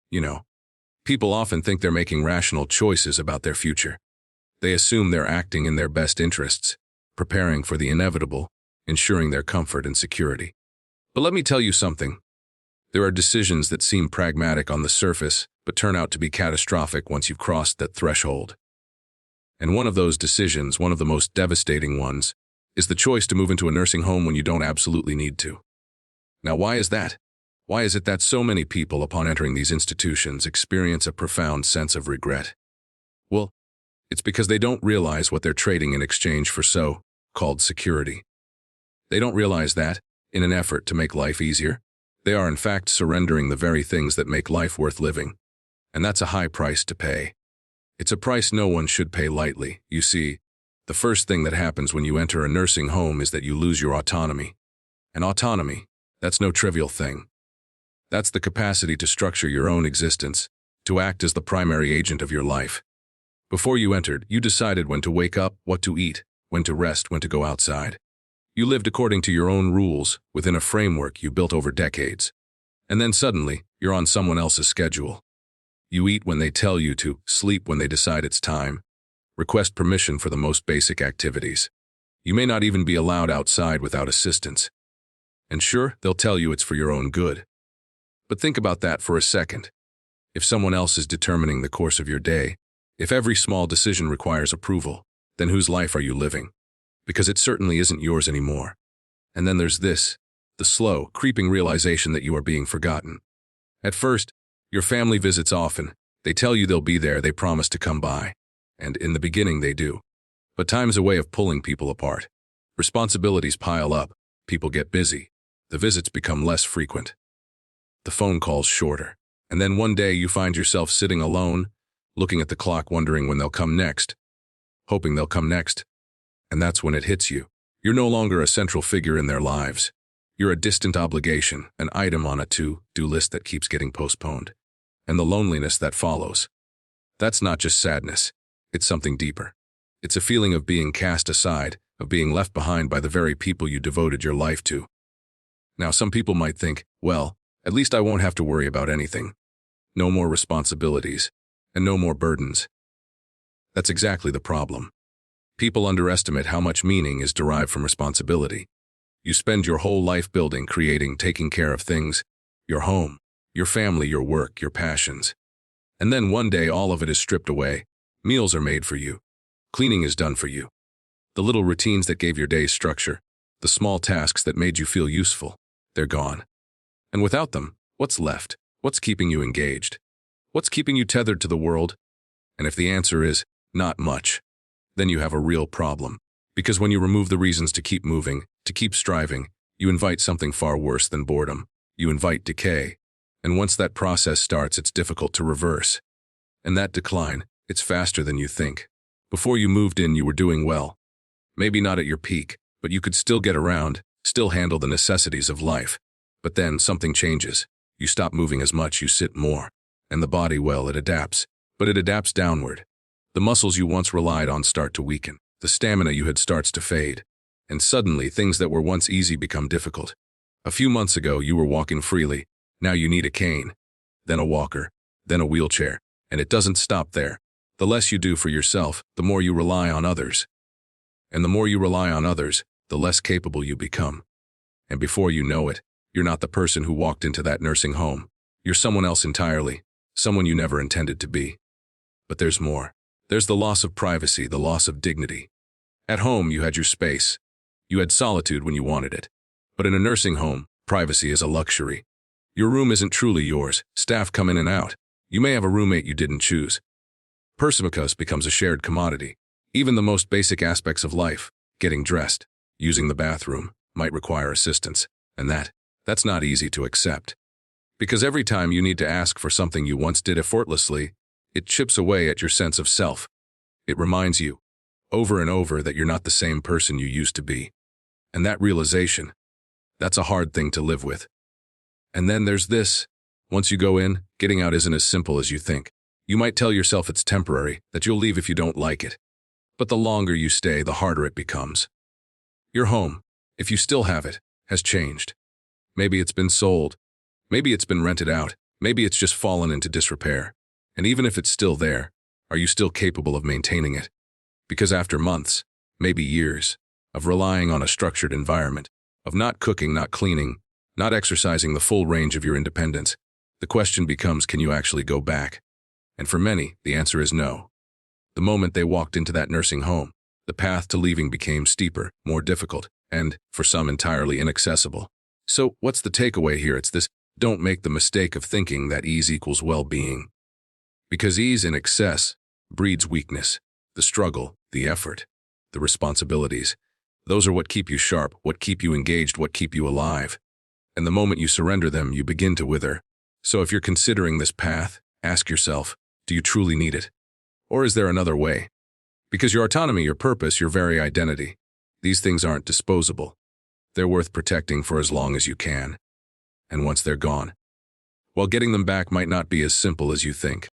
You know, people often think they're making rational choices about their future. They assume they're acting in their best interests, preparing for the inevitable, ensuring their comfort and security. But let me tell you something. There are decisions that seem pragmatic on the surface, but turn out to be catastrophic once you've crossed that threshold. And one of those decisions, one of the most devastating ones, is the choice to move into a nursing home when you don't absolutely need to. Now, why is that? Why is it that so many people, upon entering these institutions, experience a profound sense of regret? Well, it's because they don't realize what they're trading in exchange for so-called security. They don't realize that, in an effort to make life easier, they are in fact surrendering the very things that make life worth living. And that's a high price to pay. It's a price no one should pay lightly. You see, the first thing that happens when you enter a nursing home is that you lose your autonomy. And autonomy, that's no trivial thing. That's the capacity to structure your own existence, to act as the primary agent of your life. Before you entered, you decided when to wake up, what to eat, when to rest, when to go outside. You lived according to your own rules, within a framework you built over decades. And then suddenly, you're on someone else's schedule. You eat when they tell you to, sleep when they decide it's time, request permission for the most basic activities. You may not even be allowed outside without assistance. And sure, they'll tell you it's for your own good. But think about that for a second. If someone else is determining the course of your day, if every small decision requires approval, then whose life are you living? Because it certainly isn't yours anymore. And then there's this, the slow, creeping realization that you are being forgotten. At first, your family visits often. They tell you they'll be there, they promise to come by. And in the beginning they do. But time's a way of pulling people apart. Responsibilities pile up, people get busy. The visits become less frequent. The phone calls shorter. And then one day you find yourself sitting alone, looking at the clock wondering when they'll come next, hoping they'll come next. And that's when it hits you. You're no longer a central figure in their lives. You're a distant obligation, an item on a to-do list that keeps getting postponed. And the loneliness that follows. That's not just sadness. It's something deeper. It's a feeling of being cast aside, of being left behind by the very people you devoted your life to. Now, some people might think, well, at least I won't have to worry about anything. No more responsibilities, and no more burdens. That's exactly the problem. People underestimate how much meaning is derived from responsibility. You spend your whole life building, creating, taking care of things, your home, your family, your work, your passions. And then one day all of it is stripped away. Meals are made for you. Cleaning is done for you. The little routines that gave your day structure, the small tasks that made you feel useful, they're gone. And without them, what's left? What's keeping you engaged? What's keeping you tethered to the world? And if the answer is, not much, then you have a real problem. Because when you remove the reasons to keep moving, to keep striving, you invite something far worse than boredom. You invite decay. And once that process starts, it's difficult to reverse. And that decline, it's faster than you think. Before you moved in, you were doing well. Maybe not at your peak, but you could still get around, still handle the necessities of life. But then something changes. You stop moving as much, you sit more. And the body, well, it adapts. But it adapts downward. The muscles you once relied on start to weaken. The stamina you had starts to fade. And suddenly, things that were once easy become difficult. A few months ago, you were walking freely. Now you need a cane. Then a walker. Then a wheelchair. And it doesn't stop there. The less you do for yourself, the more you rely on others. And the more you rely on others, the less capable you become. And before you know it, you're not the person who walked into that nursing home. You're someone else entirely, someone you never intended to be. But there's more. There's the loss of privacy, the loss of dignity. At home, you had your space. You had solitude when you wanted it. But in a nursing home, privacy is a luxury. Your room isn't truly yours. Staff come in and out. You may have a roommate you didn't choose. Persimmicus becomes a shared commodity. Even the most basic aspects of life, getting dressed, using the bathroom, might require assistance. And that's not easy to accept. Because every time you need to ask for something you once did effortlessly, it chips away at your sense of self. It reminds you, over and over, that you're not the same person you used to be. And that realization, that's a hard thing to live with. And then there's this. Once you go in, getting out isn't as simple as you think. You might tell yourself it's temporary, that you'll leave if you don't like it. But the longer you stay, the harder it becomes. Your home, if you still have it, has changed. Maybe it's been sold. Maybe it's been rented out. Maybe it's just fallen into disrepair. And even if it's still there, are you still capable of maintaining it? Because after months, maybe years, of relying on a structured environment, of not cooking, not cleaning, not exercising the full range of your independence, the question becomes, can you actually go back? And for many, the answer is no. The moment they walked into that nursing home, the path to leaving became steeper, more difficult, and, for some, entirely inaccessible. So, what's the takeaway here? It's this: don't make the mistake of thinking that ease equals well-being. Because ease in excess breeds weakness. The struggle, the effort, the responsibilities, those are what keep you sharp, what keep you engaged, what keep you alive. And the moment you surrender them, you begin to wither. So if you're considering this path, ask yourself, do you truly need it? Or is there another way? Because your autonomy, your purpose, your very identity, these things aren't disposable. They're worth protecting for as long as you can. And once they're gone, well, getting them back might not be as simple as you think.